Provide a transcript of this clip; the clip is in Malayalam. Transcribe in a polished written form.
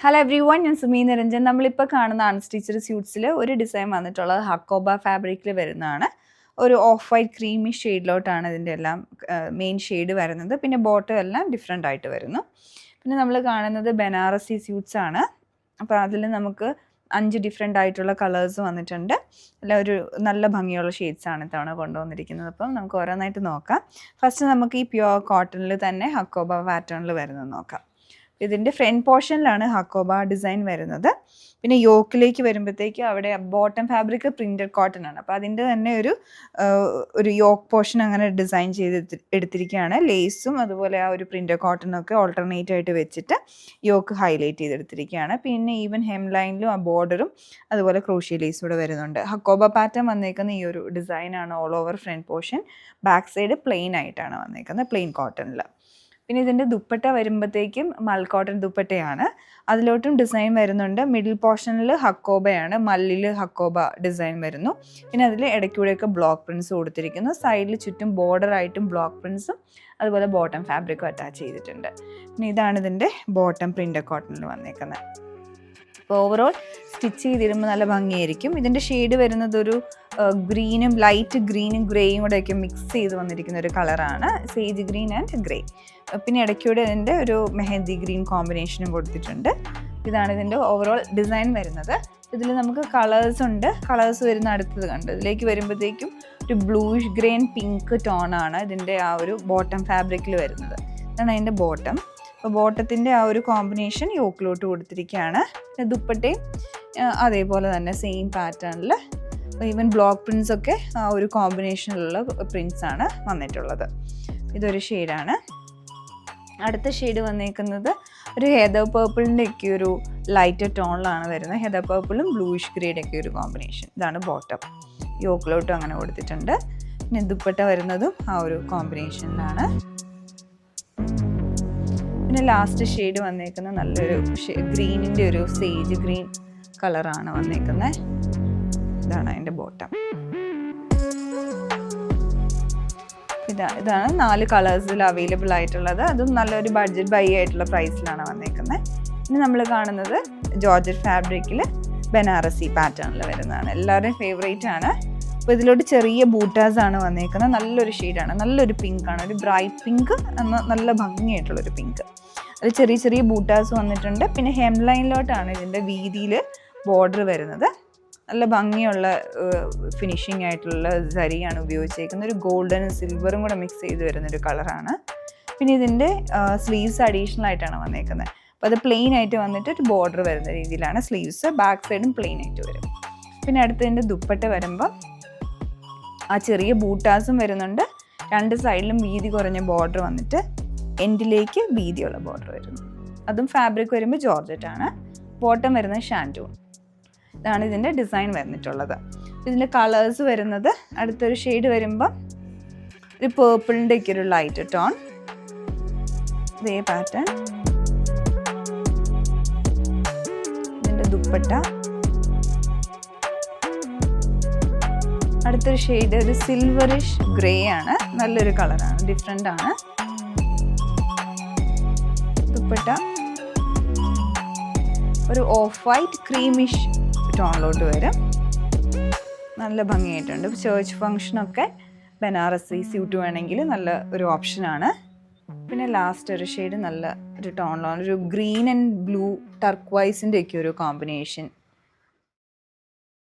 ഹലോ എവ്രി വൺ, ഞാൻ സുമി നിരഞ്ജൻ. നമ്മളിപ്പോൾ കാണുന്ന അൺസ്റ്റിച്ചഡ് സ്യൂട്ട്സിൽ ഒരു ഡിസൈൻ വന്നിട്ടുള്ളത് ഹക്കോബ ഫാബ്രിക്കിൽ വരുന്നതാണ്. ഒരു ഓഫ് വൈറ്റ് ക്രീമി ഷെയ്ഡിലോട്ടാണ് ഇതിൻ്റെ എല്ലാം മെയിൻ ഷെയ്ഡ് വരുന്നത്. പിന്നെ ബോട്ടം എല്ലാം ഡിഫറെൻ്റ് ആയിട്ട് വരുന്നു. പിന്നെ നമ്മൾ കാണുന്നത് ബനാറസി സ്യൂട്ട്സ് ആണ്. അപ്പോൾ അതിൽ നമുക്ക് 5 ഡിഫറെൻ്റ് ആയിട്ടുള്ള കളേഴ്സ് വന്നിട്ടുണ്ട്. അല്ല, ഒരു നല്ല ഭംഗിയുള്ള ഷെയ്ഡ്സാണ് ഇത്തവണ കൊണ്ടുവന്നിരിക്കുന്നത്. അപ്പം നമുക്ക് ഓരോന്നായിട്ട് നോക്കാം. ഫസ്റ്റ് നമുക്ക് ഈ പ്യുവർ കോട്ടണിൽ തന്നെ ഹക്കോബ പാറ്റേണിൽ വരുന്നത് നോക്കാം. ഇതിൻ്റെ ഫ്രണ്ട് പോർഷനിലാണ് ഹക്കോബ ഡിസൈൻ വരുന്നത്. പിന്നെ യോക്കിലേക്ക് വരുമ്പോഴത്തേക്ക് അവിടെ ബോട്ടം ഫാബ്രിക് പ്രിൻറ്റഡ് കോട്ടൺ ആണ്. അപ്പോൾ അതിൻ്റെ തന്നെ ഒരു യോക്ക് പോർഷൻ അങ്ങനെ ഡിസൈൻ ചെയ്ത് എടുത്തിരിക്കുകയാണ്. ലേസും അതുപോലെ ആ ഒരു പ്രിൻറ്റഡ് കോട്ടണൊക്കെ ഓൾട്ടർനേറ്റ് ആയിട്ട് വെച്ചിട്ട് യോക്ക് ഹൈലൈറ്റ് ചെയ്തെടുത്തിരിക്കുകയാണ്. പിന്നെ ഈവൻ ഹെം ലൈനിലും ആ ബോർഡറും അതുപോലെ ക്രോഷ്യ ലേസും കൂടെ വരുന്നുണ്ട്. ഹക്കോബ പാറ്റേൺ വന്നേക്കുന്ന ഈ ഒരു ഡിസൈനാണ് all over front portion. Back side plain ആയിട്ടാണ് വന്നേക്കുന്നത്, പ്ലെയിൻ കോട്ടണിൽ. പിന്നെ ഇതിൻ്റെ ദുപ്പട്ട വരുമ്പോഴത്തേക്കും മൽ കോട്ടൺ ദുപ്പട്ടയാണ്. അതിലോട്ടും ഡിസൈൻ വരുന്നുണ്ട്. മിഡിൽ പോർഷനിൽ ഹക്കോബയാണ്, മല്ലിൽ ഹക്കോബ ഡിസൈൻ വരുന്നു. പിന്നെ അതിൽ ഇടയ്ക്കൂടെയൊക്കെ ബ്ലോക്ക് പ്രിൻസ് കൊടുത്തിരിക്കുന്നു. സൈഡിൽ ചുറ്റും ബോർഡറായിട്ടും ബ്ലോക്ക് പ്രിൻസും അതുപോലെ ബോട്ടം ഫാബ്രിക്കും അറ്റാച്ച് ചെയ്തിട്ടുണ്ട്. പിന്നെ ഇതാണ് ഇതിൻ്റെ ബോട്ടം പ്രിൻ്റ് കോട്ടണിൽ വന്നേക്കുന്നത്. അപ്പോൾ ഓവറോൾ സ്റ്റിച്ച് ചെയ്തിടുമ്പോൾ നല്ല ഭംഗിയായിരിക്കും. ഇതിൻ്റെ ഷെയ്ഡ് വരുന്നത് ഒരു ഗ്രീനും ലൈറ്റ് ഗ്രീനും ഗ്രേയും കൂടെയൊക്കെ മിക്സ് ചെയ്ത് വന്നിരിക്കുന്ന ഒരു കളറാണ്, സേജ് ഗ്രീൻ ആൻഡ് ഗ്രേ. പിന്നെ ഇടയ്ക്കൂടെ ഇതിൻ്റെ ഒരു മെഹന്തി ഗ്രീൻ കോമ്പിനേഷനും കൊടുത്തിട്ടുണ്ട്. ഇതാണ് ഇതിൻ്റെ ഓവറോൾ ഡിസൈൻ വരുന്നത്. ഇതിൽ നമുക്ക് കളേഴ്സ് ഉണ്ട്. കളേഴ്സ് വരുന്ന അടുത്തത് കണ്ട് ഇതിലേക്ക് വരുമ്പോഴത്തേക്കും ഒരു ബ്ലൂഷ് ഗ്രേൻ പിങ്ക് ടോണാണ് ഇതിൻ്റെ ആ ഒരു ബോട്ടം ഫാബ്രിക്കിൽ വരുന്നത്. ഇതാണ് അതിൻ്റെ ബോട്ടം. അപ്പോൾ ബോട്ടത്തിൻ്റെ ആ ഒരു കോമ്പിനേഷൻ യോക്കിലോട്ട് കൊടുത്തിരിക്കുകയാണ്. ദുപ്പട്ടയും അതേപോലെ തന്നെ സെയിം പാറ്റേണിൽ ഈവൻ ബ്ലോക്ക് പ്രിൻസ് ഒക്കെ ആ ഒരു കോമ്പിനേഷനിലുള്ള പ്രിൻസ് ആണ് വന്നിട്ടുള്ളത്. ഇതൊരു ഷെയ്ഡാണ്. അടുത്ത ഷെയ്ഡ് വന്നേക്കുന്നത് ഒരു ഹെദർ പേർപ്പിളിൻ്റെ ഒക്കെ ഒരു ലൈറ്റ് ടോണിലാണ് വരുന്നത്. ഹെദർ പേർപ്പിളും ബ്ലൂയിഷ് ഗ്രേയുടെ ഒക്കെ ഒരു കോമ്പിനേഷൻ. ഇതാണ് ബോട്ടം. യോക്കിലോട്ടും അങ്ങനെ കൊടുത്തിട്ടുണ്ട്. പിന്നെ ദുപ്പട്ട വരുന്നതും ആ ഒരു കോമ്പിനേഷനിലാണ്. പിന്നെ ലാസ്റ്റ് ഷെയ്ഡ് വന്നേക്കുന്നത് നല്ലൊരു ഗ്രീനിൻ്റെ ഒരു സേജ് ഗ്രീൻ കളറാണ് വന്നേക്കുന്നത്. ഇതാണ് അതിൻ്റെ ബോട്ടം. ഇതാണ് 4 കളേഴ്സിൽ അവൈലബിൾ ആയിട്ടുള്ളത്. അതും നല്ലൊരു ബഡ്ജറ്റ് ബൈ ആയിട്ടുള്ള പ്രൈസിലാണ് വന്നേക്കുന്നത്. ഇനി നമ്മൾ കാണുന്നത് ജോർജറ്റ് ഫാബ്രിക്കിൽ ബനാറസി പാറ്റേണിൽ വരുന്നതാണ്. എല്ലാവരുടെയും ഫേവറേറ്റ് ആണ്. അപ്പോൾ ഇതിലോട്ട് ചെറിയ ബൂട്ടാസാണ് വന്നേക്കുന്നത്. നല്ലൊരു ഷെയ്ഡാണ്, നല്ലൊരു പിങ്കാണ്, ഒരു ബ്രൈറ്റ് പിങ്ക് എന്ന നല്ല ഭംഗിയായിട്ടുള്ളൊരു പിങ്ക്. അത് ചെറിയ ചെറിയ ബൂട്ടാസ് വന്നിട്ടുണ്ട്. പിന്നെ ഹെം ലൈനിലോട്ടാണ് ഇതിൻ്റെ വീതിയിൽ ബോർഡർ വരുന്നത്. നല്ല ഭംഗിയുള്ള ഫിനിഷിംഗ് ആയിട്ടുള്ള സരിയാണ് ഉപയോഗിച്ചേക്കുന്നത്. ഒരു ഗോൾഡനും സിൽവറും കൂടെ മിക്സ് ചെയ്ത് വരുന്നൊരു കളറാണ്. പിന്നെ ഇതിൻ്റെ സ്ലീവ്സ് അഡീഷണൽ ആയിട്ടാണ് വന്നേക്കുന്നത്. അപ്പോൾ അത് പ്ലെയിൻ ആയിട്ട് വന്നിട്ട് ഒരു ബോർഡർ വരുന്ന രീതിയിലാണ് സ്ലീവ്സ്. ബാക്ക് സൈഡും പ്ലെയിൻ ആയിട്ട് വരും. പിന്നെ അടുത്തതിൻ്റെ ദുപ്പട്ട വരുമ്പോൾ ആ ചെറിയ ബൂട്ടാസും വരുന്നുണ്ട്. 2 സൈഡിലും വീതി കുറഞ്ഞ ബോർഡർ വന്നിട്ട് എൻഡിലേക്ക് വീതിയുള്ള ബോർഡർ വരുന്നു. അതും ഫാബ്രിക് വരുമ്പോൾ ജോർജറ്റ് ആണ്. ബോട്ടം വരുന്നത് ഷാൻറ്റൂൺ. ഇതാണ് ഇതിൻ്റെ ഡിസൈൻ വന്നിട്ടുള്ളത്. ഇതിൻ്റെ കളേഴ്സ് വരുന്നത് അടുത്തൊരു ഷെയ്ഡ് വരുമ്പോൾ ഒരു പേർപ്പിളിൻ്റെ ഒക്കെ ഒരു ലൈറ്റ് ടോൺ, ഇതേ പാറ്റേൺ. ഇതിൻ്റെ ദുപ്പട്ട അടുത്തൊരു ഷെയ്ഡ് ഒരു സിൽവറിഷ് ഗ്രേ ആണ്. നല്ലൊരു കളറാണ്, ഡിഫറെൻ്റ് ആണ്. ദുപ്പട്ട ഒരു ഓഫ് വൈറ്റ് ക്രീമിഷ് ടോണിലോട്ട് വരും. നല്ല ഭംഗിയായിട്ടുണ്ട്. ചേർച്ച് ഫങ്ഷനൊക്കെ ബനാറസി സ്യൂട്ട് വേണമെങ്കിൽ നല്ല ഒരു ഓപ്ഷനാണ്. പിന്നെ ലാസ്റ്റ് ഒരു ഷെയ്ഡ് നല്ല ഒരു ടോണിലാണ്, ഒരു ഗ്രീൻ ആൻഡ് ബ്ലൂ ടർക്വൈസിൻ്റെ ഒക്കെ ഒരു കോമ്പിനേഷൻ